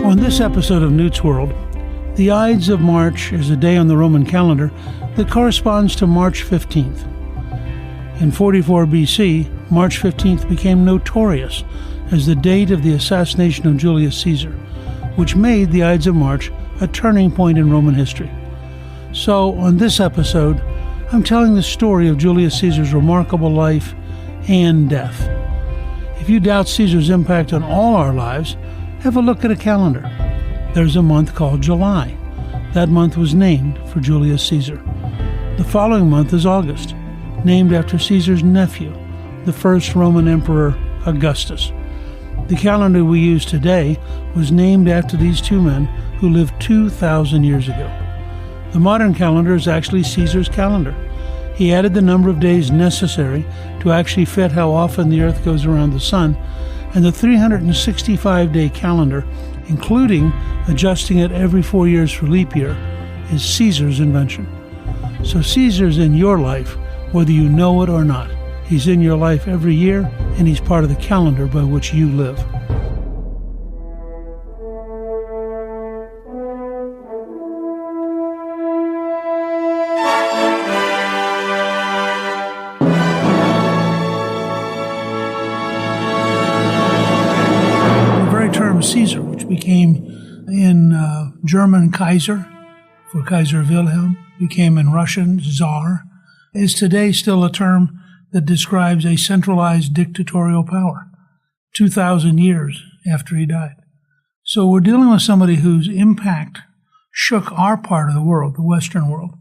On this episode of Newt's World, the Ides of March is a day on the Roman calendar that corresponds to March 15th. In 44 BC, March 15th became notorious as the date of the assassination of Julius Caesar, which made the Ides of March a turning point in Roman history. So, on this episode, I'm telling the story of Julius Caesar's remarkable life and death. If you doubt Caesar's impact on all our lives, have a look at a calendar. There's a month called July. That month was named for Julius Caesar. The following month is August, named after Caesar's nephew, the first Roman Emperor Augustus. The calendar we use today was named after these two men who lived 2,000 years ago. The modern calendar is actually Caesar's calendar. He added the number of days necessary to actually fit how often the Earth goes around the sun, and the 365-day calendar, including adjusting it every 4 years for leap year, is Caesar's invention. So Caesar's in your life, whether you know it or not. He's in your life every year, and he's part of the calendar by which you live. Caesar, which became in German Kaiser, for Kaiser Wilhelm, became in Russian Tsar, is today still a term that describes a centralized dictatorial power 2,000 years after he died. So we're dealing with somebody whose impact shook our part of the world, the Western world,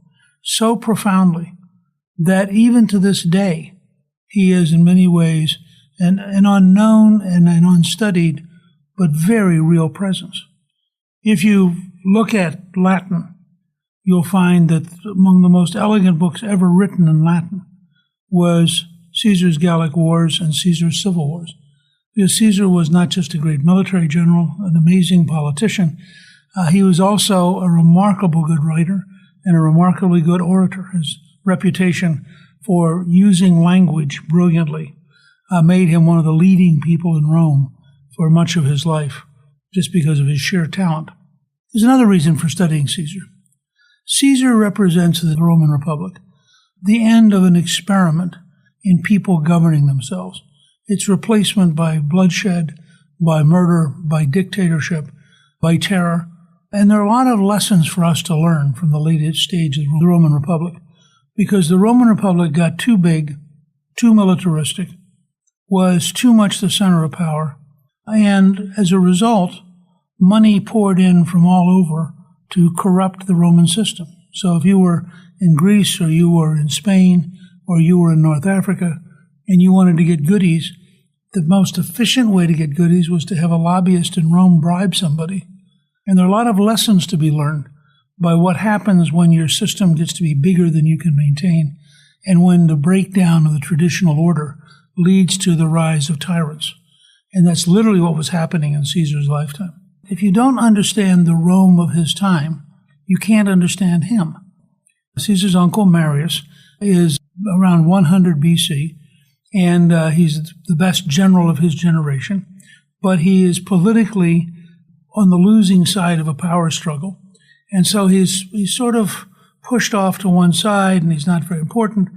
so profoundly that even to this day, he is in many ways an unknown and an unstudied but very real presence. If you look at Latin, you'll find that among the most elegant books ever written in Latin was Caesar's Gallic Wars and Caesar's Civil Wars. Because Caesar was not just a great military general, an amazing politician, he was also a remarkable good writer and a remarkably good orator. His reputation for using language brilliantly made him one of the leading people in Rome for much of his life, just because of his sheer talent. There's another reason for studying Caesar. Caesar represents the Roman Republic, the end of an experiment in people governing themselves. Its replacement by bloodshed, by murder, by dictatorship, by terror. And there are a lot of lessons for us to learn from the latest stage of the Roman Republic, because the Roman Republic got too big, too militaristic, was too much the center of power, and as a result, money poured in from all over to corrupt the Roman system. So if you were in Greece, or you were in Spain, or you were in North Africa, and you wanted to get goodies, the most efficient way to get goodies was to have a lobbyist in Rome bribe somebody. And there are a lot of lessons to be learned by what happens when your system gets to be bigger than you can maintain, and when the breakdown of the traditional order leads to the rise of tyrants. And that's literally what was happening in Caesar's lifetime. If you don't understand the Rome of his time, you can't understand him. Caesar's uncle, Marius, is around 100 BC, and he's the best general of his generation, but he is politically on the losing side of a power struggle. And so he's sort of pushed off to one side, and he's not very important.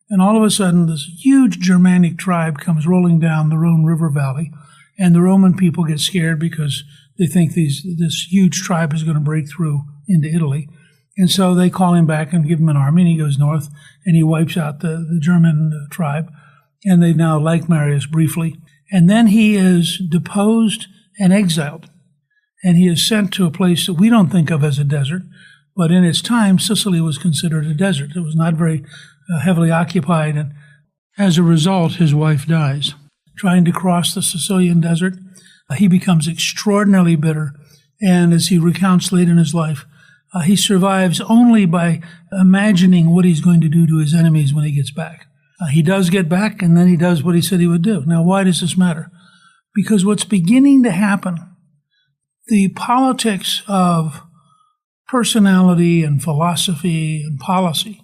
And all of a sudden, this huge Germanic tribe comes rolling down the Rhone River Valley, and the Roman people get scared because they think this huge tribe is going to break through into Italy. And so they call him back and give him an army, and he goes north, and he wipes out the German tribe. And they now like Marius briefly. And then he is deposed and exiled. And he is sent to a place that we don't think of as a desert, but in its time, Sicily was considered a desert. It was not very heavily occupied, and as a result, his wife dies. Trying to cross the Sicilian desert, he becomes extraordinarily bitter, and as he recounts late in his life, he survives only by imagining what he's going to do to his enemies when he gets back. He does get back, and then he does what he said he would do. Now, why does this matter? Because what's beginning to happen, the politics of personality and philosophy and policy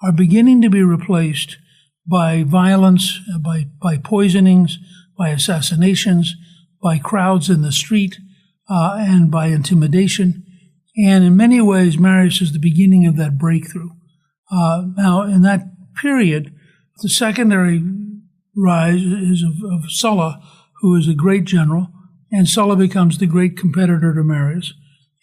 are beginning to be replaced by violence, by poisonings, by assassinations, by crowds in the street, and by intimidation. And in many ways, Marius is the beginning of that breakthrough. Now, in that period, the secondary rise is of Sulla, who is a great general, and Sulla becomes the great competitor to Marius.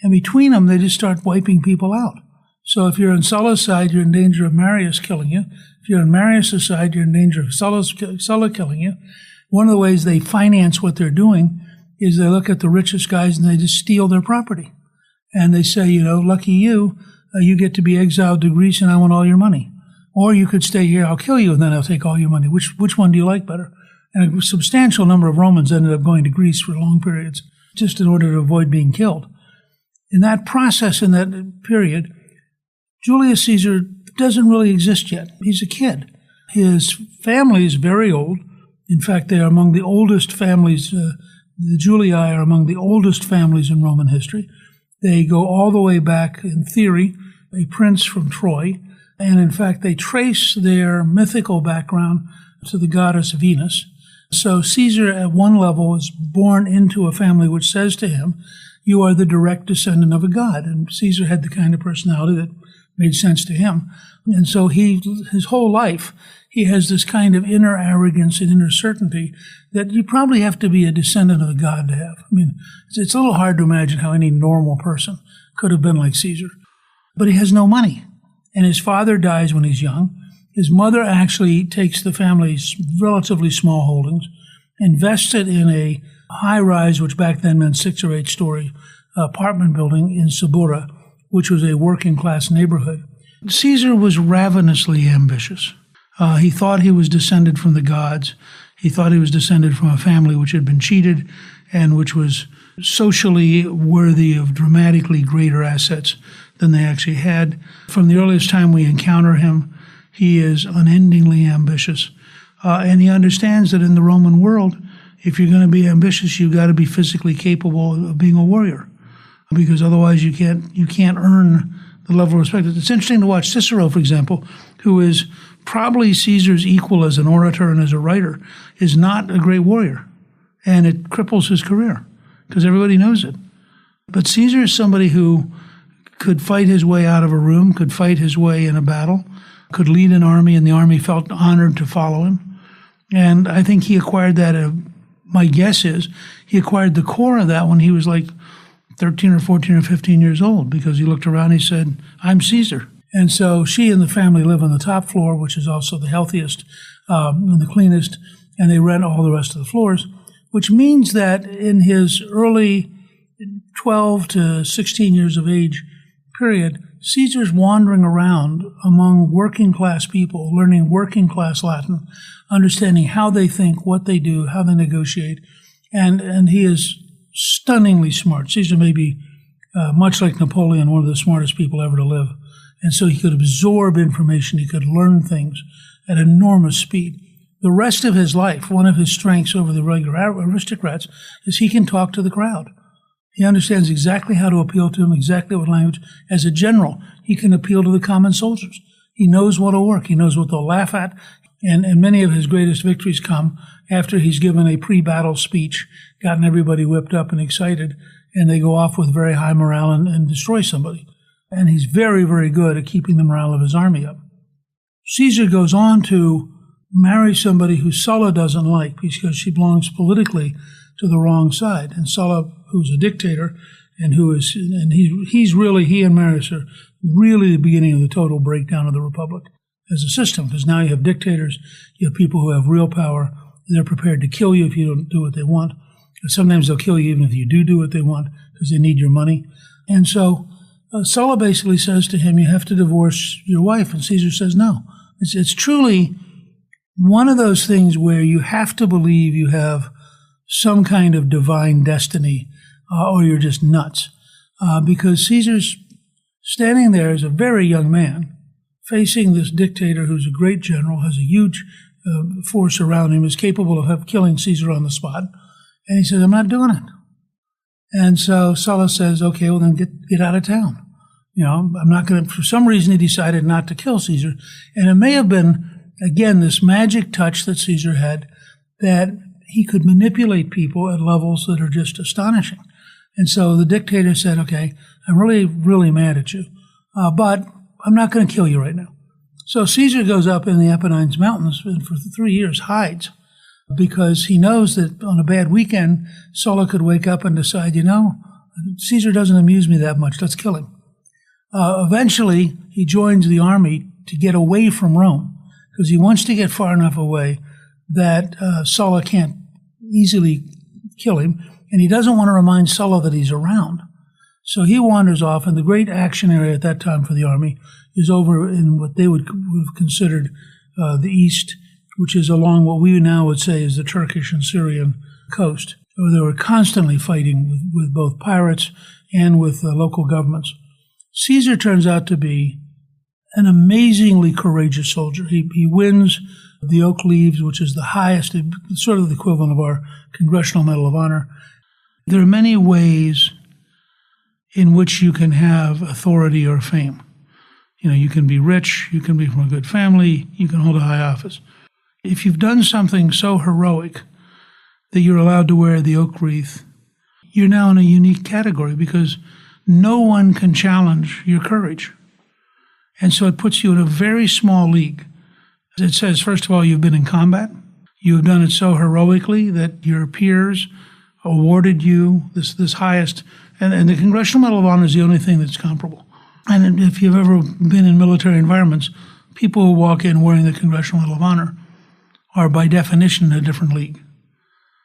And between them, they just start wiping people out. So if you're on Sulla's side, you're in danger of Marius killing you. If you're on Marius' side, you're in danger of Sulla killing you. One of the ways they finance what they're doing is they look at the richest guys and they just steal their property. And they say, lucky you, you get to be exiled to Greece and I want all your money. Or you could stay here, I'll kill you, and then I'll take all your money. Which one do you like better? And a substantial number of Romans ended up going to Greece for long periods just in order to avoid being killed. In that process, in that period, Julius Caesar doesn't really exist yet. He's a kid. His family is very old. In fact, they are among the oldest families. The Julii are among the oldest families in Roman history. They go all the way back, in theory, a prince from Troy. And in fact, they trace their mythical background to the goddess Venus. So Caesar, at one level, is born into a family which says to him, you are the direct descendant of a god. And Caesar had the kind of personality that made sense to him. And so his whole life, he has this kind of inner arrogance and inner certainty that you probably have to be a descendant of a god to have. I mean, it's a little hard to imagine how any normal person could have been like Caesar. But he has no money. And his father dies when he's young. His mother actually takes the family's relatively small holdings, invests it in a high-rise, which back then meant 6 or 8 story apartment building in Subura, which was a working-class neighborhood. Caesar was ravenously ambitious. He thought he was descended from the gods. He thought he was descended from a family which had been cheated and which was socially worthy of dramatically greater assets than they actually had. From the earliest time we encounter him, he is unendingly ambitious. And he understands that in the Roman world, if you're going to be ambitious, you've got to be physically capable of being a warrior, because otherwise you can't earn the level of respect. It's interesting to watch Cicero, for example, who is probably Caesar's equal as an orator and as a writer, is not a great warrior. And it cripples his career because everybody knows it. But Caesar is somebody who could fight his way out of a room, could fight his way in a battle, could lead an army, and the army felt honored to follow him. And I think he acquired that. My guess is he acquired the core of that when he was like 13 or 14 or 15 years old, because he looked around and he said, I'm Caesar. And so she and the family live on the top floor, which is also the healthiest and the cleanest, and they rent all the rest of the floors, which means that in his early 12 to 16 years of age period, Caesar's wandering around among working-class people, learning working-class Latin, understanding how they think, what they do, how they negotiate, and he is stunningly smart. Caesar may be, much like Napoleon, one of the smartest people ever to live. And so he could absorb information, he could learn things at enormous speed. The rest of his life, one of his strengths over the regular aristocrats, is he can talk to the crowd. He understands exactly how to appeal to them, exactly what language. As a general, he can appeal to the common soldiers. He knows what will work. He knows what they'll laugh at. And many of his greatest victories come after he's given a pre-battle speech, gotten everybody whipped up and excited, and they go off with very high morale and destroy somebody. And he's very, very good at keeping the morale of his army up. Caesar goes on to marry somebody who Sulla doesn't like because she belongs politically to the wrong side. And Sulla, who's a dictator, and he and Marius are really the beginning of the total breakdown of the Republic as a system, because now you have dictators, you have people who have real power, they're prepared to kill you if you don't do what they want. And sometimes they'll kill you even if you do what they want because they need your money. And so Sulla basically says to him, you have to divorce your wife. And Caesar says no. It's truly one of those things where you have to believe you have some kind of divine destiny or you're just nuts. Because Caesar's standing there as a very young man, facing this dictator who's a great general, has a huge force around him, is capable of killing Caesar on the spot. And he says, I'm not doing it. And so Sulla says, okay, well then get out of town. I'm not going to, for some reason he decided not to kill Caesar. And it may have been, again, this magic touch that Caesar had, that he could manipulate people at levels that are just astonishing. And so the dictator said, okay, I'm really, really mad at you, but I'm not going to kill you right now. So Caesar goes up in the Apennines Mountains and for 3 years hides because he knows that on a bad weekend, Sulla could wake up and decide, Caesar doesn't amuse me that much. Let's kill him. Eventually, he joins the army to get away from Rome because he wants to get far enough away that Sulla can't easily kill him, and he doesn't want to remind Sulla that he's around. So he wanders off, and the great action area at that time for the army is over in what they would have considered the east, which is along what we now would say is the Turkish and Syrian coast. So they were constantly fighting with both pirates and with local governments. Caesar turns out to be an amazingly courageous soldier. He wins the Oak Leaves, which is the highest, sort of the equivalent of our Congressional Medal of Honor. There are many ways in which you can have authority or fame. You can be rich, you can be from a good family, you can hold a high office. If you've done something so heroic that you're allowed to wear the oak wreath, you're now in a unique category because no one can challenge your courage. And so it puts you in a very small league. It says, first of all, you've been in combat. You have done it so heroically that your peers awarded you this highest, and the Congressional Medal of Honor is the only thing that's comparable. And if you've ever been in military environments, people who walk in wearing the Congressional Medal of Honor are by definition in a different league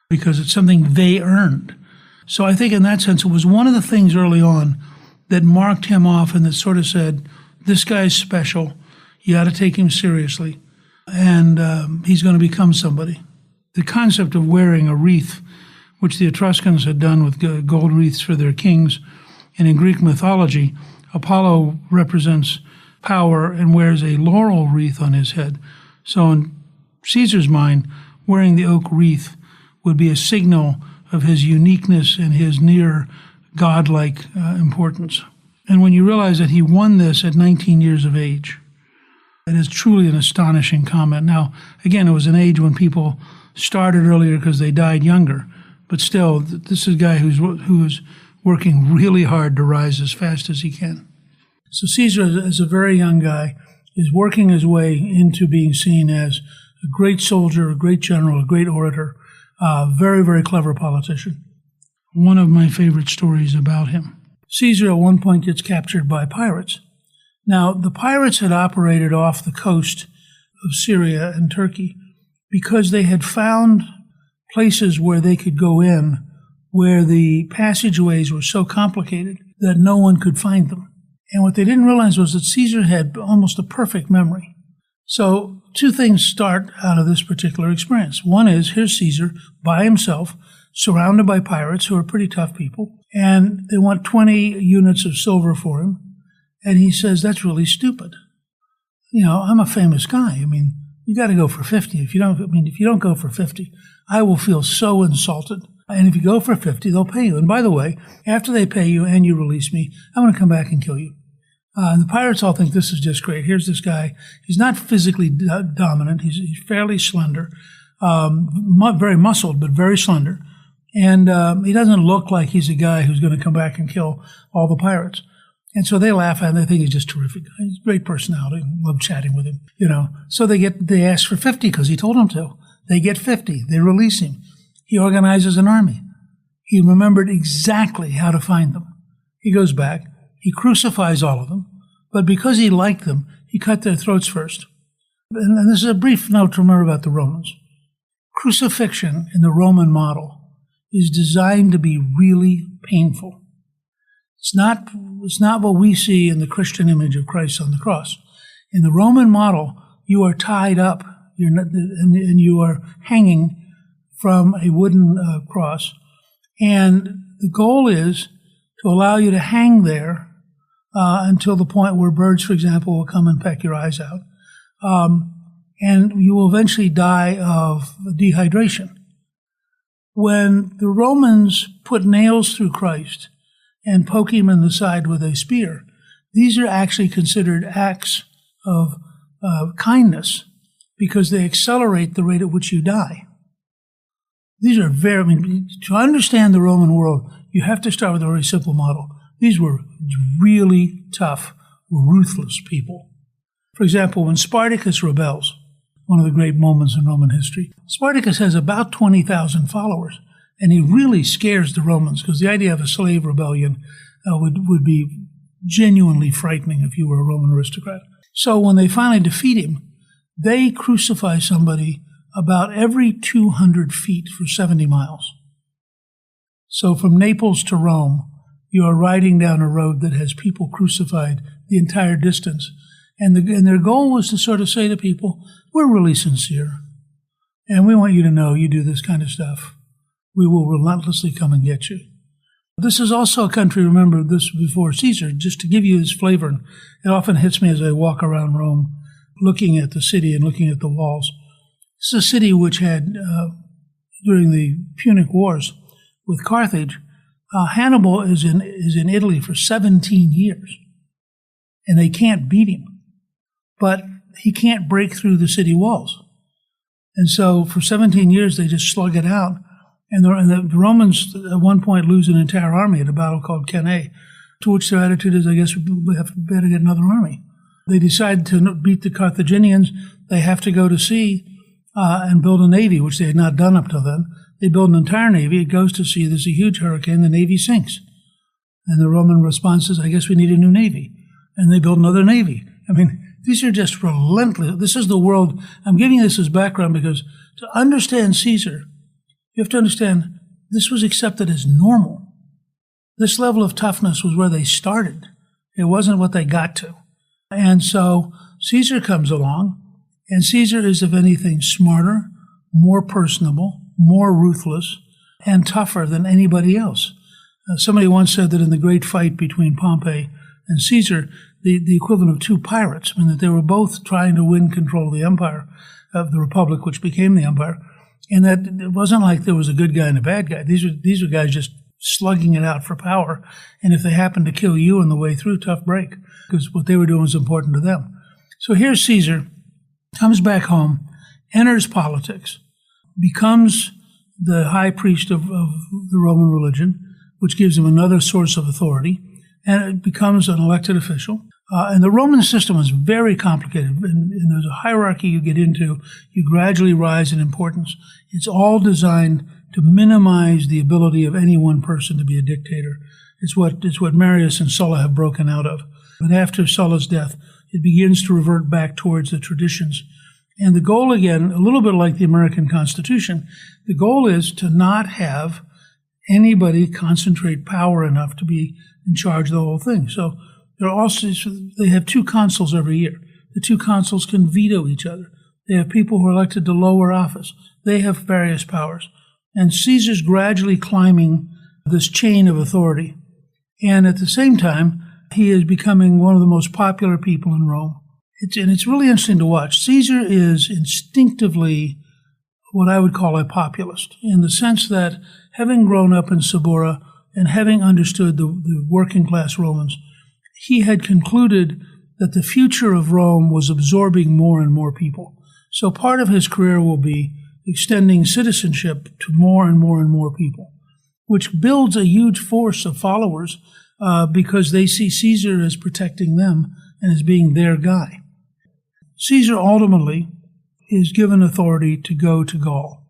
because it's something they earned. So I think in that sense, it was one of the things early on that marked him off and that sort of said, this guy's special, you got to take him seriously, and he's going to become somebody. The concept of wearing a wreath, which the Etruscans had done with gold wreaths for their kings, and in Greek mythology, Apollo represents power and wears a laurel wreath on his head. So in Caesar's mind, wearing the oak wreath would be a signal of his uniqueness and his near godlike importance. And when you realize that he won this at 19 years of age, it is truly an astonishing comment. Now, again, it was an age when people started earlier because they died younger, but still, this is a guy who's working really hard to rise as fast as he can. So Caesar, as a very young guy, is working his way into being seen as a great soldier, a great general, a great orator, very, very clever politician. One of my favorite stories about him. Caesar at one point gets captured by pirates. Now, the pirates had operated off the coast of Syria and Turkey because they had found places where they could go in where the passageways were so complicated that no one could find them. And what they didn't realize was that Caesar had almost a perfect memory. So two things start out of this particular experience. One is, here's Caesar by himself, surrounded by pirates who are pretty tough people, and they want 20 units of silver for him. And he says, that's really stupid. I'm a famous guy. You got to go for 50. If you don't go for 50, I will feel so insulted. And if you go for 50, they'll pay you. And by the way, after they pay you and you release me, I'm going to come back and kill you. And the pirates all think this is just great. Here's this guy. He's not physically dominant. He's fairly slender, very muscled, but very slender. And he doesn't look like he's a guy who's going to come back and kill all the pirates. And so they laugh at him. They think he's just terrific. He's a great personality. Love chatting with him, So they ask for 50 because he told them to. They get 50. They release him. He organizes an army. He remembered exactly how to find them. He goes back. He crucifies all of them. But because he liked them, he cut their throats first. And this is a brief note to remember about the Romans. Crucifixion in the Roman model is designed to be really painful. It's not what we see in the Christian image of Christ on the cross. In the Roman model, you are tied up and you are hanging from a wooden cross. And the goal is to allow you to hang there until the point where birds, for example, will come and peck your eyes out. And you will eventually die of dehydration. When the Romans put nails through Christ and poke him in the side with a spear, these are actually considered acts of kindness because they accelerate the rate at which you die. These are to understand the Roman world, you have to start with a very simple model. These were really tough, ruthless people. For example, when Spartacus rebels, one of the great moments in Roman history, Spartacus has about 20,000 followers, and he really scares the Romans because the idea of a slave rebellion would be genuinely frightening if you were a Roman aristocrat. So when they finally defeat him, they crucify somebody about every 200 feet for 70 miles. So from Naples to Rome, you are riding down a road that has people crucified the entire distance. And their goal was to sort of say to people, we're really sincere, and we want you to know you do this kind of stuff. We will relentlessly come and get you. This is also a country, remember this before Caesar, just to give you this flavor. And it often hits me as I walk around Rome, looking at the city and looking at the walls. This is a city which had, during the Punic Wars with Carthage, Hannibal is in Italy for 17 years, and they can't beat him. But he can't break through the city walls. And so for 17 years, they just slug it out. And the Romans at one point lose an entire army at a battle called Cannae, to which their attitude is, I guess we have to better get another army. They decide to beat the Carthaginians. They have to go to sea and build a navy, which they had not done up till then. They build an entire navy. It goes to sea. There's a huge hurricane. The navy sinks. And the Roman response is, I guess we need a new navy. And they build another navy. I mean, these are just relentless. This is the world. I'm giving this as background because to understand Caesar, you have to understand this was accepted as normal. This level of toughness was where they started. It wasn't what they got to. And so Caesar comes along, and Caesar is, if anything, smarter, more personable, more ruthless, and tougher than anybody else. Somebody once said that in the great fight between Pompey and Caesar, the equivalent of two pirates, I mean, that they were both trying to win control of the empire, of the republic, which became the empire, and that it wasn't like there was a good guy and a bad guy. These were guys just slugging it out for power, and if they happened to kill you on the way through, tough break, because what they were doing was important to them. So here's Caesar, comes back home, enters politics, becomes the high priest of the Roman religion, which gives him another source of authority, and it becomes an elected official. And the Roman system was very complicated, and there's a hierarchy you get into. You gradually rise in importance. It's all designed to minimize the ability of any one person to be a dictator. It's what Marius and Sulla have broken out of. But after Sulla's death, it begins to revert back towards the traditions. And the goal, again, a little bit like the American Constitution, the goal is to not have anybody concentrate power enough to be in charge of the whole thing. So they have two consuls every year. The two consuls can veto each other. They have people who are elected to lower office. They have various powers. And Caesar's gradually climbing this chain of authority. And at the same time, he is becoming one of the most popular people in Rome. It's really interesting to watch. Caesar is instinctively what I would call a populist, in the sense that having grown up in Subura and having understood the working class Romans, he had concluded that the future of Rome was absorbing more and more people. So part of his career will be extending citizenship to more and more and more people, which builds a huge force of followers because they see Caesar as protecting them and as being their guy. Caesar ultimately is given authority to go to Gaul.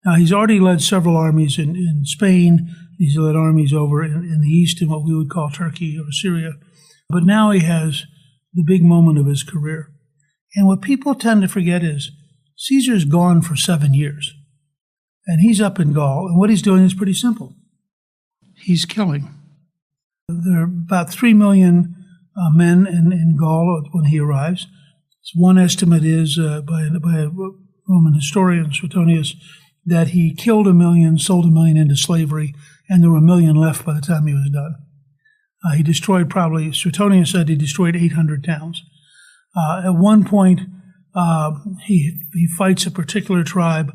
Now, he's already led several armies in Spain. He's led armies over in the east in what we would call Turkey or Syria. But now he has the big moment of his career. And what people tend to forget is Caesar's gone for 7 years. And he's up in Gaul. And what he's doing is pretty simple. He's killing. There are about 3 million men in Gaul when he arrives. One estimate is by a Roman historian, Suetonius, that he killed 1 million, sold 1 million into slavery, and there were 1 million left by the time he was done. He destroyed Suetonius said he destroyed 800 towns. At one point, he fights a particular tribe,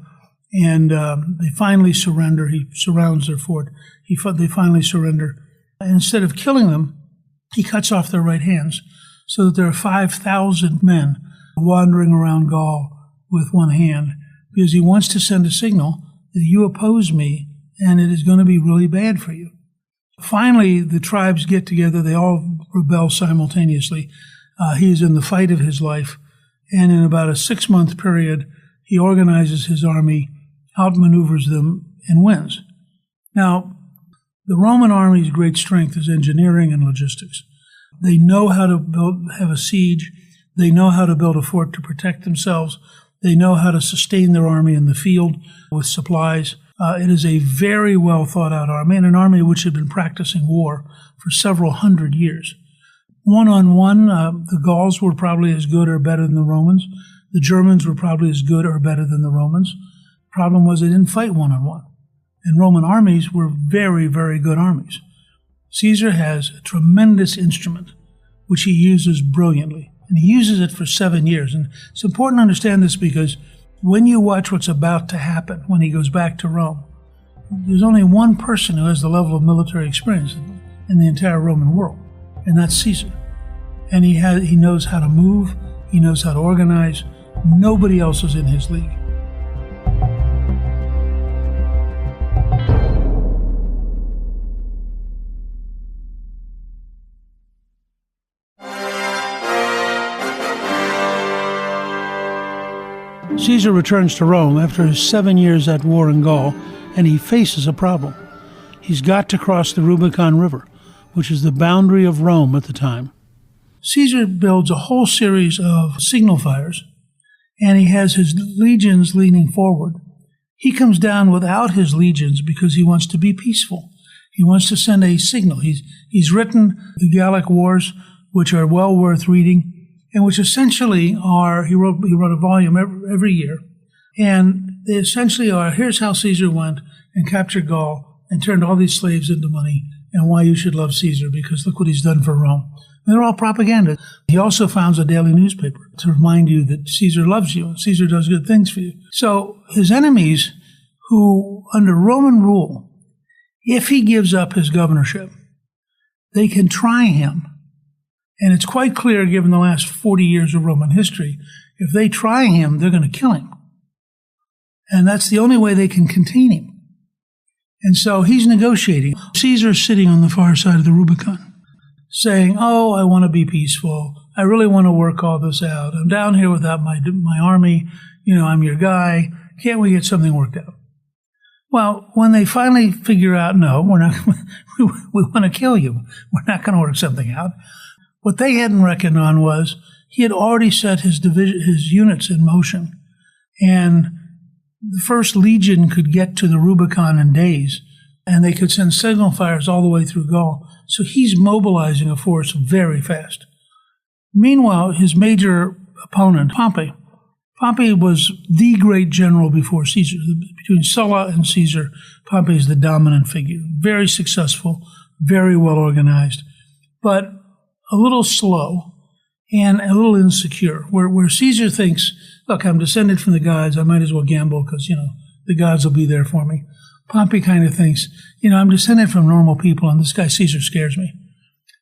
and they finally surrender. He surrounds their fort. They finally surrender. And instead of killing them, he cuts off their right hands, so that there are 5,000 men wandering around Gaul with one hand, because he wants to send a signal that you oppose me and it is going to be really bad for you. Finally, the tribes get together. They all rebel simultaneously. He is in the fight of his life. And in about a 6-month period, he organizes his army, outmaneuvers them, and wins. Now, the Roman army's great strength is engineering and logistics. They know how to have a siege. They know how to build a fort to protect themselves. They know how to sustain their army in the field with supplies. It is a very well thought out army, and an army which had been practicing war for several hundred years. One-on-one, the Gauls were probably as good or better than the Romans. The Germans were probably as good or better than the Romans. The problem was they didn't fight one-on-one. And Roman armies were very, very good armies. Caesar has a tremendous instrument, which he uses brilliantly. And he uses it for 7 years. And it's important to understand this because when you watch what's about to happen when he goes back to Rome, there's only one person who has the level of military experience in the entire Roman world, and that's Caesar. And he knows how to move, he knows how to organize. Nobody else is in his league. Caesar returns to Rome after his 7 years at war in Gaul, and he faces a problem. He's got to cross the Rubicon River, which is the boundary of Rome at the time. Caesar builds a whole series of signal fires, and he has his legions leaning forward. He comes down without his legions because he wants to be peaceful. He wants to send a signal. He's written the Gallic Wars, which are well worth reading, and which essentially are, he wrote a volume every year, and they essentially are, here's how Caesar went and captured Gaul and turned all these slaves into money, and why you should love Caesar, because look what he's done for Rome. And they're all propaganda. He also founds a daily newspaper to remind you that Caesar loves you and Caesar does good things for you. So his enemies, who under Roman rule, if he gives up his governorship, they can try him. And it's quite clear, given the last 40 years of Roman history, if they try him, they're going to kill him. And that's the only way they can contain him. And so he's negotiating. Caesar's sitting on the far side of the Rubicon, saying, oh, I want to be peaceful. I really want to work all this out. I'm down here without my army. I'm your guy. Can't we get something worked out? Well, when they finally figure out, no, we're not, we want to kill you. We're not going to work something out. What they hadn't reckoned on was he had already set his units in motion, and the first legion could get to the Rubicon in days, and they could send signal fires all the way through Gaul. So he's mobilizing a force very fast. Meanwhile, his major opponent, Pompey was the great general before Caesar. Between Sulla and Caesar, Pompey is the dominant figure. Very successful, very well organized, but a little slow and a little insecure, where Caesar thinks, look, I'm descended from the gods, I might as well gamble because, the gods will be there for me. Pompey kind of thinks, I'm descended from normal people, and this guy Caesar scares me.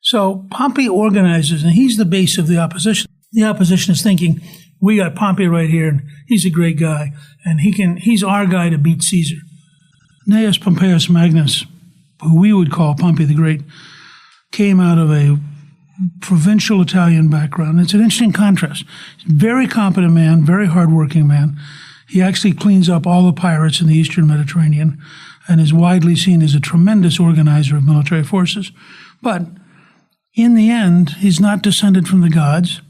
So Pompey organizes, and he's the base of the opposition. The opposition is thinking, we got Pompey right here, and he's a great guy, and he's our guy to beat Caesar. Gnaeus Pompeius Magnus, who we would call Pompey the Great, came out of a provincial Italian background. It's an interesting contrast. Very competent man, very hardworking man. He actually cleans up all the pirates in the Eastern Mediterranean and is widely seen as a tremendous organizer of military forces. But in the end, he's not descended from the gods.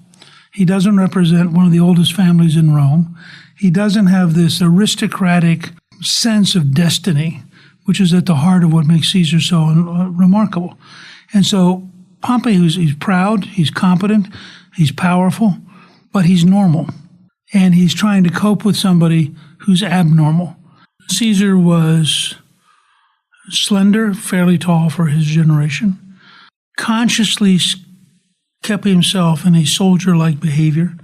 He doesn't represent one of the oldest families in Rome. He doesn't have this aristocratic sense of destiny, which is at the heart of what makes Caesar so remarkable. And so Pompey, he's proud, he's competent, he's powerful, but he's normal. And he's trying to cope with somebody who's abnormal. Caesar was slender, fairly tall for his generation, consciously kept himself in a soldier-like behavior,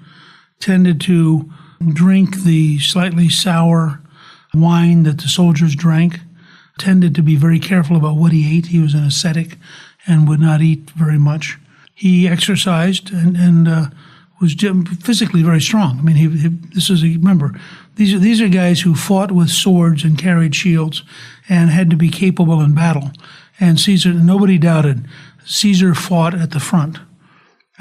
tended to drink the slightly sour wine that the soldiers drank, tended to be very careful about what he ate. He was an ascetic and would not eat very much. He exercised and was physically very strong. I mean, remember, these are guys who fought with swords and carried shields and had to be capable in battle. And Caesar, nobody doubted, Caesar fought at the front.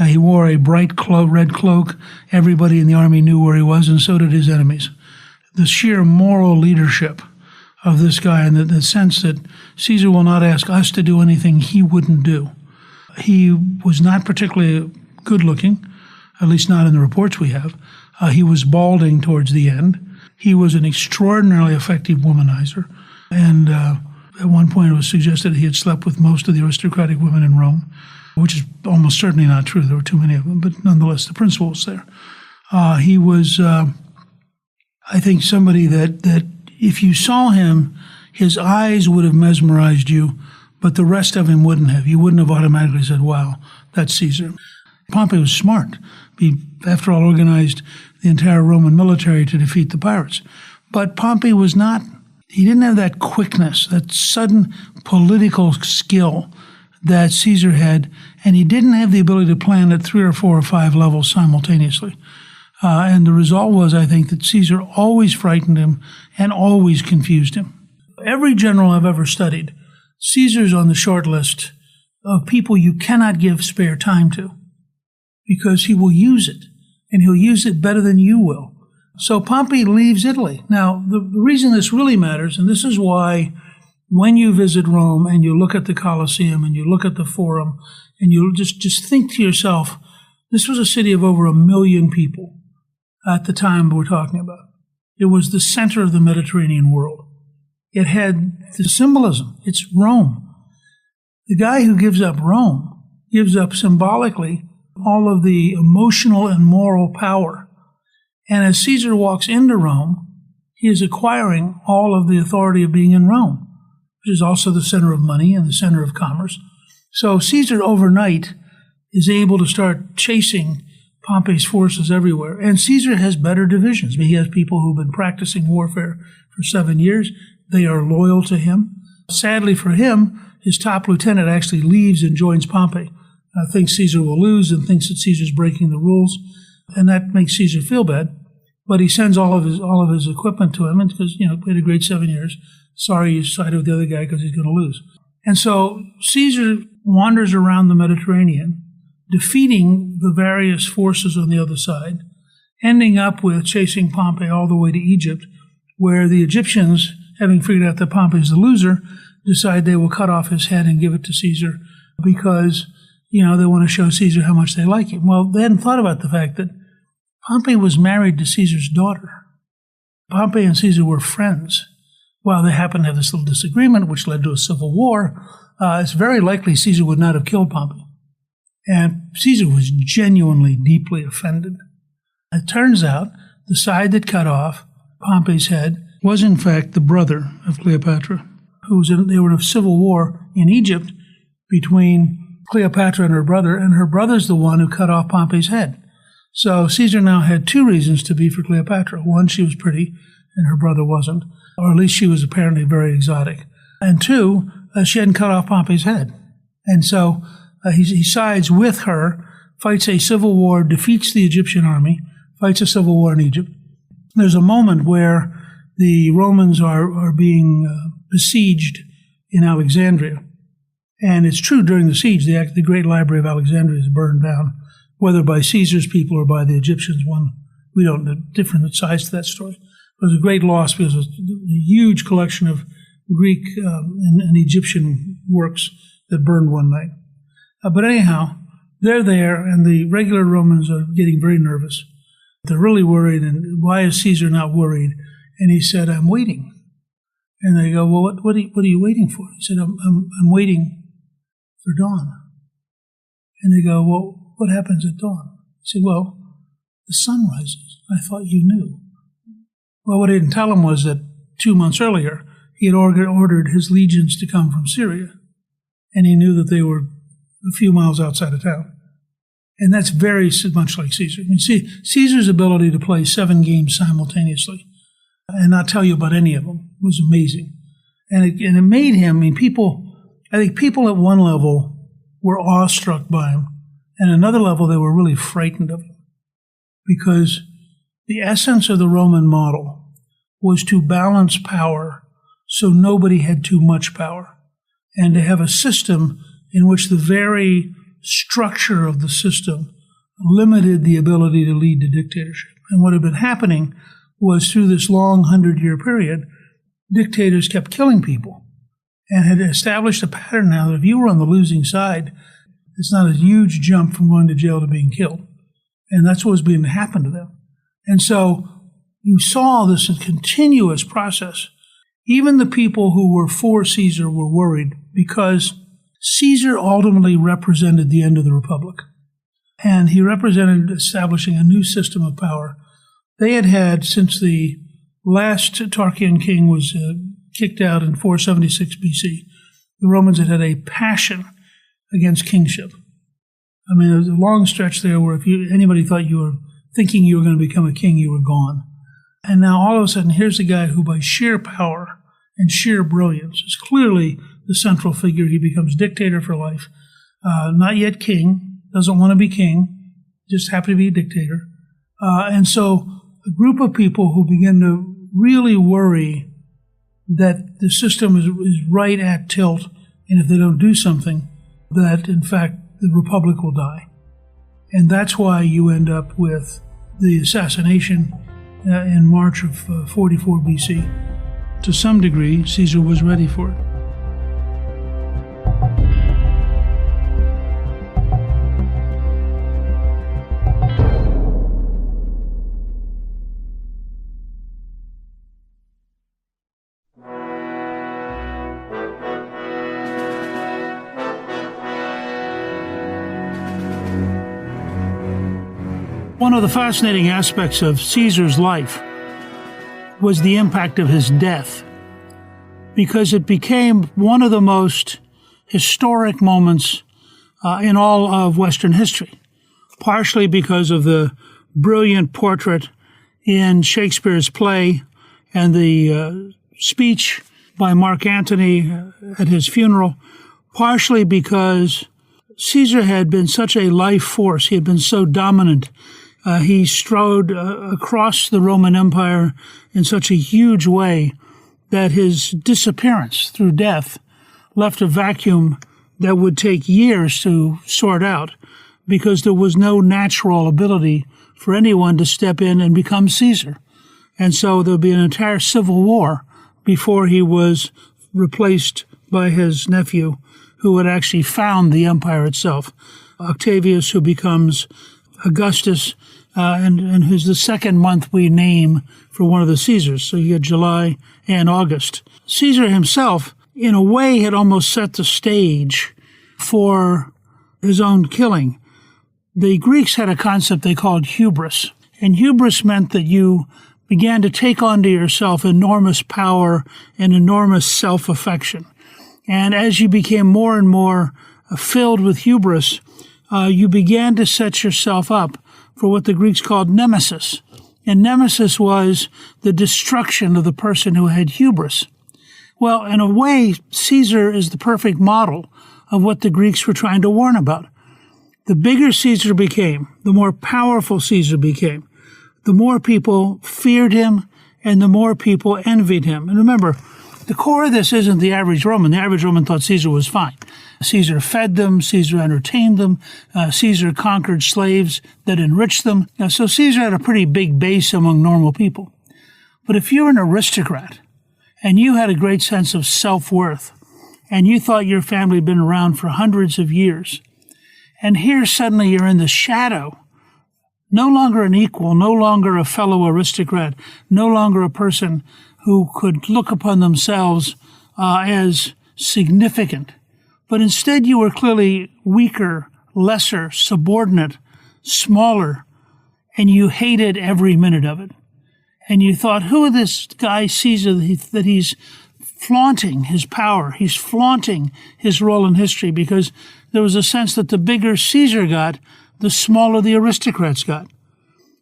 He wore a bright red cloak. Everybody in the army knew where he was, and so did his enemies. The sheer moral leadership of this guy, and the sense that Caesar will not ask us to do anything he wouldn't do. He was not particularly good-looking, at least not in the reports we have. He was balding towards the end. He was an extraordinarily effective womanizer, and at one point it was suggested he had slept with most of the aristocratic women in Rome, which is almost certainly not true. There were too many of them, but nonetheless, the principle was there. He was, I think, somebody that if you saw him, his eyes would have mesmerized you, but the rest of him wouldn't have. You wouldn't have automatically said, wow, that's Caesar. Pompey was smart. He, after all, organized the entire Roman military to defeat the pirates. But Pompey was not, he didn't have that quickness, that sudden political skill that Caesar had, and he didn't have the ability to plan at 3 or 4 or 5 levels simultaneously. And the result was, I think, that Caesar always frightened him and always confused him. Every general I've ever studied, Caesar's on the short list of people you cannot give spare time to, because he will use it, and he'll use it better than you will. So Pompey leaves Italy. Now, the reason this really matters, and this is why when you visit Rome and you look at the Colosseum and you look at the Forum, and you just think to yourself, this was a city of over 1 million people at the time we're talking about. It was the center of the Mediterranean world. It had the symbolism. It's Rome. The guy who gives up Rome gives up symbolically all of the emotional and moral power. And as Caesar walks into Rome, he is acquiring all of the authority of being in Rome, which is also the center of money and the center of commerce. So Caesar overnight is able to start chasing Pompey's forces everywhere. And Caesar has better divisions. I mean, he has people who've been practicing warfare for 7 years. They are loyal to him. Sadly for him, his top lieutenant actually leaves and joins Pompey. Thinks Caesar will lose and thinks that Caesar's breaking the rules. And that makes Caesar feel bad. But he sends all of his equipment to him because, we had a great 7 years. Sorry you sided with the other guy because he's going to lose. And so Caesar wanders around the Mediterranean, defeating the various forces on the other side, ending up with chasing Pompey all the way to Egypt, where the Egyptians, having figured out that Pompey's the loser, decide they will cut off his head and give it to Caesar because, they want to show Caesar how much they like him. Well, they hadn't thought about the fact that Pompey was married to Caesar's daughter. Pompey and Caesar were friends. While they happened to have this little disagreement, which led to a civil war, it's very likely Caesar would not have killed Pompey. And Caesar was genuinely, deeply offended. It turns out the side that cut off Pompey's head was, in fact, the brother of Cleopatra, they were in a civil war in Egypt between Cleopatra and her brother's the one who cut off Pompey's head. So Caesar now had 2 reasons to be for Cleopatra. One, she was pretty, and her brother wasn't, or at least she was apparently very exotic. And 2, she hadn't cut off Pompey's head. And so he sides with her, fights a civil war, defeats the Egyptian army, fights a civil war in Egypt. There's a moment where the Romans are being besieged in Alexandria. And it's true, during the siege, the great library of Alexandria is burned down, whether by Caesar's people or by the Egyptians. We don't know different sides to that story. It was a great loss because it was a huge collection of Greek and Egyptian works that burned one night. But anyhow, they're there, and the regular Romans are getting very nervous. They're really worried, and why is Caesar not worried? And he said, I'm waiting. And they go, well, what are you waiting for? He said, I'm waiting for dawn. And they go, well, what happens at dawn? He said, well, the sun rises. I thought you knew. Well, what he didn't tell him was that 2 months earlier, he had ordered his legions to come from Syria, and he knew that they were a few miles outside of town. And that's very much like Caesar. I mean, Caesar's ability to play 7 games simultaneously and not tell you about any of them was amazing. And it made him, I think people at one level were awestruck by him, and another level they were really frightened of him. Because the essence of the Roman model was to balance power so nobody had too much power, and to have a system in which the very structure of the system limited the ability to lead to dictatorship. And what had been happening was through this long 100-year period, dictators kept killing people and had established a pattern now that if you were on the losing side, it's not a huge jump from going to jail to being killed. And that's what was being to happen to them. And so you saw this continuous process. Even the people who were for Caesar were worried because Caesar ultimately represented the end of the Republic. And he represented establishing a new system of power. They had, since the last Tarquinian king was kicked out in 476 BC, the Romans had a passion against kingship. I mean, there was a long stretch there where if anybody thought you were thinking you were going to become a king, you were gone. And now all of a sudden, here's a guy who by sheer power and sheer brilliance is clearly the central figure. He becomes dictator for life, not yet king, doesn't want to be king, just happy to be a dictator. And so a group of people who begin to really worry that the system is right at tilt, and if they don't do something, that in fact the Republic will die. And that's why you end up with the assassination in March of 44 BC. To some degree, Caesar was ready for it. One of the fascinating aspects of Caesar's life was the impact of his death, because it became one of the most historic moments in all of Western history, partially because of the brilliant portrait in Shakespeare's play and the speech by Mark Antony at his funeral, partially because Caesar had been such a life force. He had been so dominant. He strode across the Roman Empire in such a huge way that his disappearance through death left a vacuum that would take years to sort out, because there was no natural ability for anyone to step in and become Caesar. And so there would be an entire civil war before he was replaced by his nephew, who had actually found the empire itself, Octavius, who becomes Augustus, and who's the second month we name for one of the Caesars. So you get July and August. Caesar himself, in a way, had almost set the stage for his own killing. The Greeks had a concept they called hubris, and hubris meant that you began to take onto yourself enormous power and enormous self-affection. And as you became more and more filled with hubris, you began to set yourself up for what the Greeks called nemesis. And nemesis was the destruction of the person who had hubris. Well, in a way, Caesar is the perfect model of what the Greeks were trying to warn about. The bigger Caesar became, the more powerful Caesar became, the more people feared him and the more people envied him. And remember, the core of this isn't the average Roman. The average Roman thought Caesar was fine. Caesar fed them, Caesar entertained them, Caesar conquered slaves that enriched them. So Caesar had a pretty big base among normal people. But if you're an aristocrat and you had a great sense of self-worth and you thought your family had been around for hundreds of years, and here suddenly you're in the shadow, no longer an equal, no longer a fellow aristocrat, no longer a person who could look upon themselves as significant, but instead you were clearly weaker, lesser, subordinate, smaller, and you hated every minute of it. And you thought, who this guy Caesar that he's flaunting his power, he's flaunting his role in history, because there was a sense that the bigger Caesar got, the smaller the aristocrats got.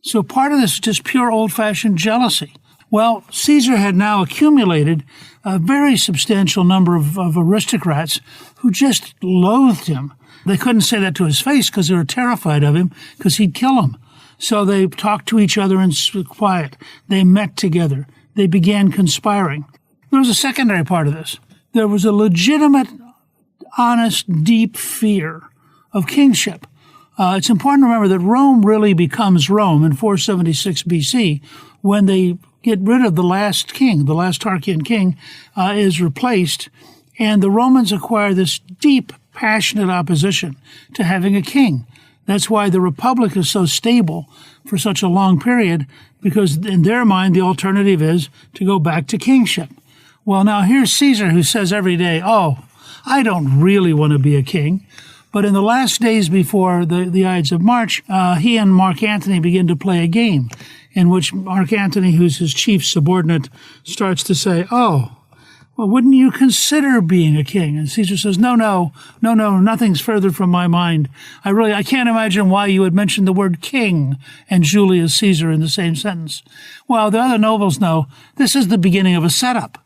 So part of this is just pure old-fashioned jealousy. Well, Caesar had now accumulated a very substantial number of aristocrats who just loathed him. They couldn't say that to his face because they were terrified of him, because he'd kill them. So they talked to each other in quiet. They met together. They began conspiring. There was a secondary part of this. There was a legitimate, honest, deep fear of kingship. It's important to remember that Rome really becomes Rome in 476 BC when they get rid of the last king. The last Tarquian king is replaced, and the Romans acquire this deep, passionate opposition to having a king. That's why the Republic is so stable for such a long period, because in their mind, the alternative is to go back to kingship. Well, now here's Caesar, who says every day, oh, I don't really want to be a king. But in the last days before the Ides of March, he and Mark Antony begin to play a game in which Mark Antony, who's his chief subordinate, starts to say, oh, well, wouldn't you consider being a king? And Caesar says, no, nothing's further from my mind. I can't imagine why you would mention the word king and Julius Caesar in the same sentence. Well, the other nobles know this is the beginning of a setup.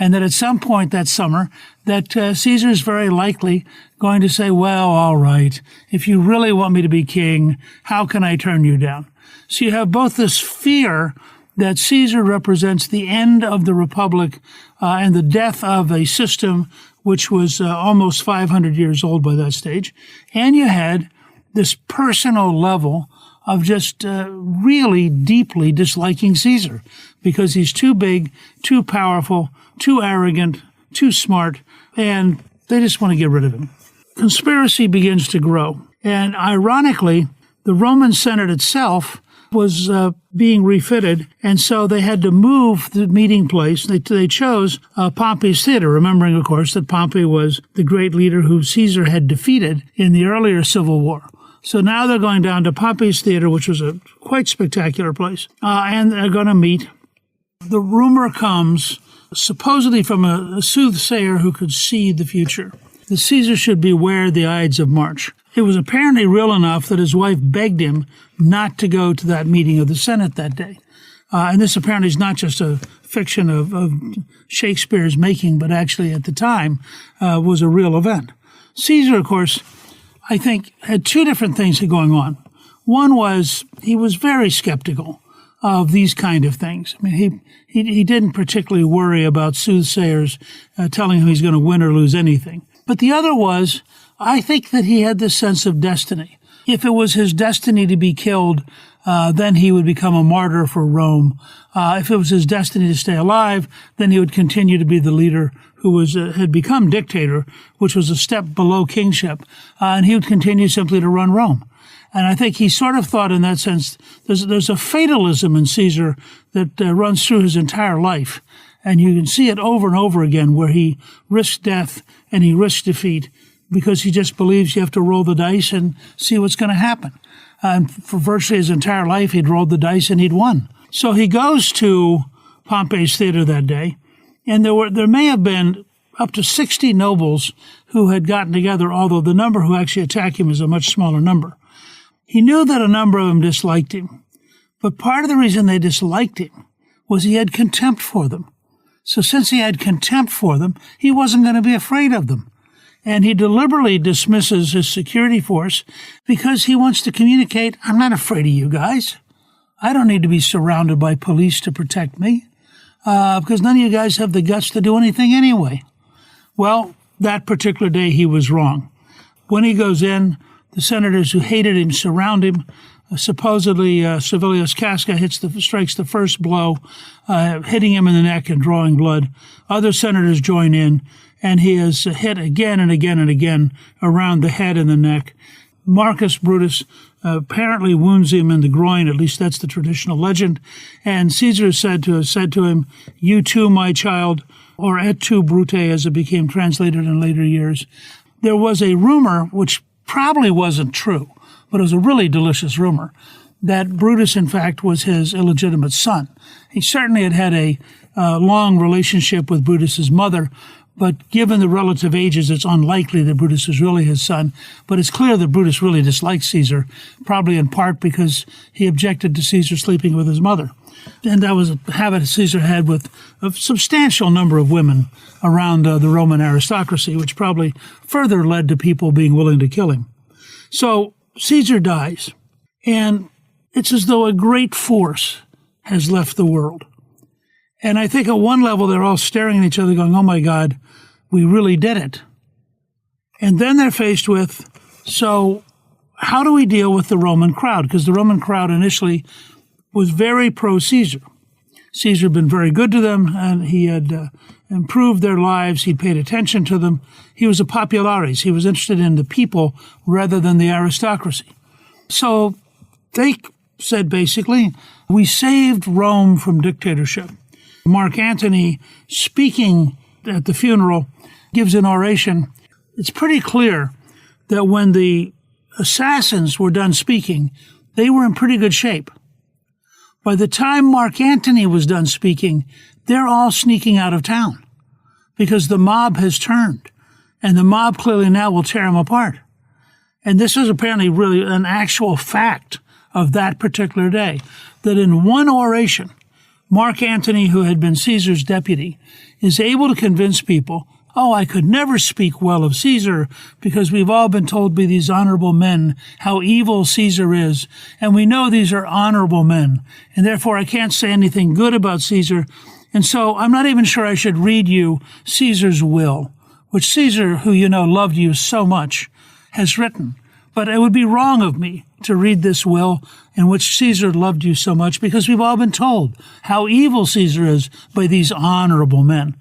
And that at some point that summer, that Caesar is very likely going to say, well, all right, if you really want me to be king, how can I turn you down? So you have both this fear that Caesar represents the end of the Republic and the death of a system which was almost 500 years old by that stage. And you had this personal level of just really deeply disliking Caesar because he's too big, too powerful, too arrogant, too smart, and they just want to get rid of him. Conspiracy begins to grow. And ironically, the Roman Senate itself was being refitted, and so they had to move the meeting place. They chose Pompey's Theater, remembering, of course, that Pompey was the great leader who Caesar had defeated in the earlier civil war. So now they're going down to Pompey's Theater, which was a quite spectacular place, and they're going to meet. The rumor comes, supposedly from a soothsayer who could see the future, that Caesar should beware the Ides of March. It was apparently real enough that his wife begged him not to go to that meeting of the Senate that day. And this apparently is not just a fiction of Shakespeare's making, but actually at the time was a real event. Caesar, of course, I think, had two different things going on. One was he was very skeptical of these kind of things. I mean, he didn't particularly worry about soothsayers telling him he's going to win or lose anything. But the other was, I think that he had this sense of destiny. If it was his destiny to be killed, then he would become a martyr for Rome. If it was his destiny to stay alive, then he would continue to be the leader who had become dictator, which was a step below kingship, and he would continue simply to run Rome. And I think he sort of thought in that sense, there's a fatalism in Caesar that runs through his entire life. And you can see it over and over again where he risks death and he risks defeat because he just believes you have to roll the dice and see what's going to happen. And for virtually his entire life, he'd rolled the dice and he'd won. So he goes to Pompey's Theater that day, and there may have been up to 60 nobles who had gotten together, although the number who actually attacked him is a much smaller number. He knew that a number of them disliked him, but part of the reason they disliked him was he had contempt for them. So since he had contempt for them, he wasn't going to be afraid of them. And he deliberately dismisses his security force because he wants to communicate, I'm not afraid of you guys. I don't need to be surrounded by police to protect me because none of you guys have the guts to do anything anyway. Well, that particular day he was wrong. When he goes in, the senators who hated him surround him. Supposedly, Servilius Casca strikes the first blow, hitting him in the neck and drawing blood. Other senators join in, and he is hit again and again and again around the head and the neck. Marcus Brutus apparently wounds him in the groin, at least that's the traditional legend. And Caesar said to him, "You too, my child," or "Et tu, Brute," as it became translated in later years. There was a rumor, which probably wasn't true, but it was a really delicious rumor, that Brutus, in fact, was his illegitimate son. He certainly had a long relationship with Brutus's mother, but given the relative ages, it's unlikely that Brutus was really his son. But it's clear that Brutus really disliked Caesar, probably in part because he objected to Caesar sleeping with his mother. And that was a habit Caesar had with a substantial number of women around the Roman aristocracy, which probably further led to people being willing to kill him. So Caesar dies, and it's as though a great force has left the world. And I think at one level, they're all staring at each other going, oh my God, we really did it. And then they're faced with, so how do we deal with the Roman crowd? Because the Roman crowd initially was very pro-Caesar. Caesar had been very good to them, and he had improved their lives. He'd paid attention to them. He was a popularis. He was interested in the people rather than the aristocracy. So they said, basically, we saved Rome from dictatorship. Mark Antony, speaking at the funeral, gives an oration. It's pretty clear that when the assassins were done speaking, they were in pretty good shape. By the time Mark Antony was done speaking, they're all sneaking out of town because the mob has turned, and the mob clearly now will tear them apart. And this is apparently really an actual fact of that particular day, that in one oration, Mark Antony, who had been Caesar's deputy, is able to convince people, oh, I could never speak well of Caesar because we've all been told by these honorable men how evil Caesar is, and we know these are honorable men, and therefore I can't say anything good about Caesar, and so I'm not even sure I should read you Caesar's will, which Caesar, who you know loved you so much, has written. But it would be wrong of me to read this will in which Caesar loved you so much because we've all been told how evil Caesar is by these honorable men.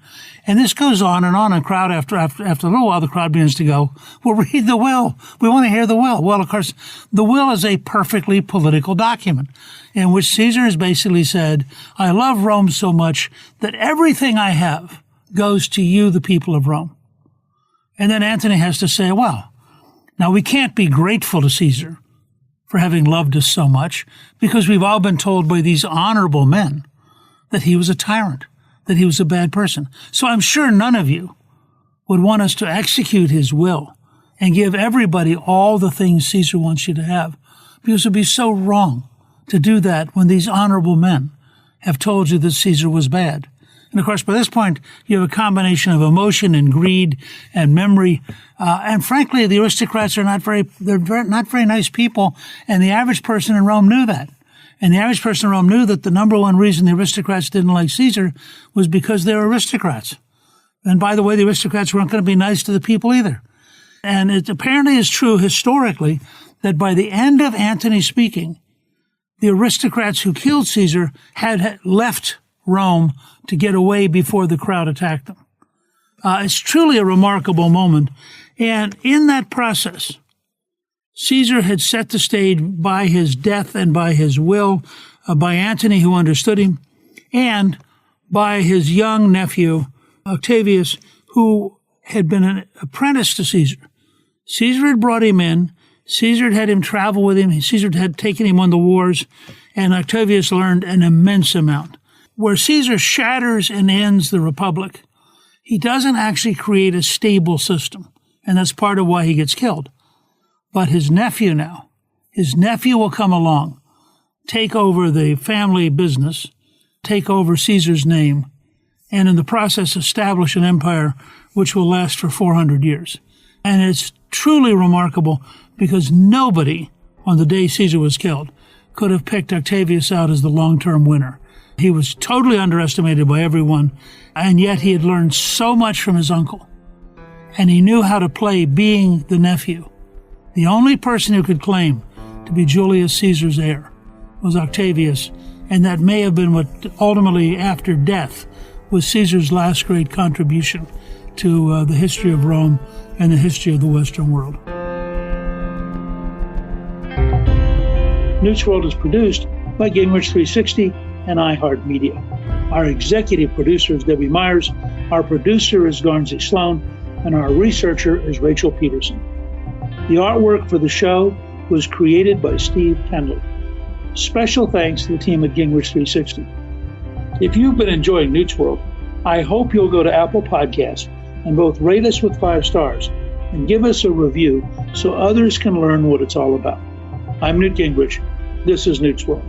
And this goes on, and a crowd after a little while, the crowd begins to go, well, read the will. We want to hear the will. Well, of course, the will is a perfectly political document in which Caesar has basically said, I love Rome so much that everything I have goes to you, the people of Rome. And then Antony has to say, well, now we can't be grateful to Caesar for having loved us so much because we've all been told by these honorable men that he was a tyrant, that he was a bad person. So I'm sure none of you would want us to execute his will and give everybody all the things Caesar wants you to have, because it would be so wrong to do that when these honorable men have told you that Caesar was bad. And of course, by this point, you have a combination of emotion and greed and memory. And frankly, the aristocrats are not very nice people. And the average person in Rome knew that. And the average person in Rome knew that the number one reason the aristocrats didn't like Caesar was because they were aristocrats. And by the way, the aristocrats weren't going to be nice to the people either. And it apparently is true historically that by the end of Antony speaking, the aristocrats who killed Caesar had left Rome to get away before the crowd attacked them. It's truly a remarkable moment. And in that process, Caesar had set the stage by his death and by his will, by Antony, who understood him, and by his young nephew, Octavius, who had been an apprentice to Caesar. Caesar had brought him in. Caesar had had him travel with him. Caesar had taken him on the wars, and Octavius learned an immense amount. Where Caesar shatters and ends the Republic, he doesn't actually create a stable system, and that's part of why he gets killed. But his nephew will come along, take over the family business, take over Caesar's name, and in the process establish an empire which will last for 400 years. And it's truly remarkable because nobody on the day Caesar was killed could have picked Octavius out as the long-term winner. He was totally underestimated by everyone, and yet he had learned so much from his uncle. And he knew how to play being the nephew. The only person who could claim to be Julius Caesar's heir was Octavius, and that may have been what ultimately, after death, was Caesar's last great contribution to the history of Rome and the history of the Western world. Newt's World is produced by Gingrich 360 and iHeartMedia. Our executive producer is Debbie Myers, our producer is Garnsey Sloan, and our researcher is Rachel Peterson. The artwork for the show was created by Steve Kenley. Special thanks to the team at Gingrich 360. If you've been enjoying Newt's World, I hope you'll go to Apple Podcasts and both rate us with 5 stars and give us a review so others can learn what it's all about. I'm Newt Gingrich. This is Newt's World.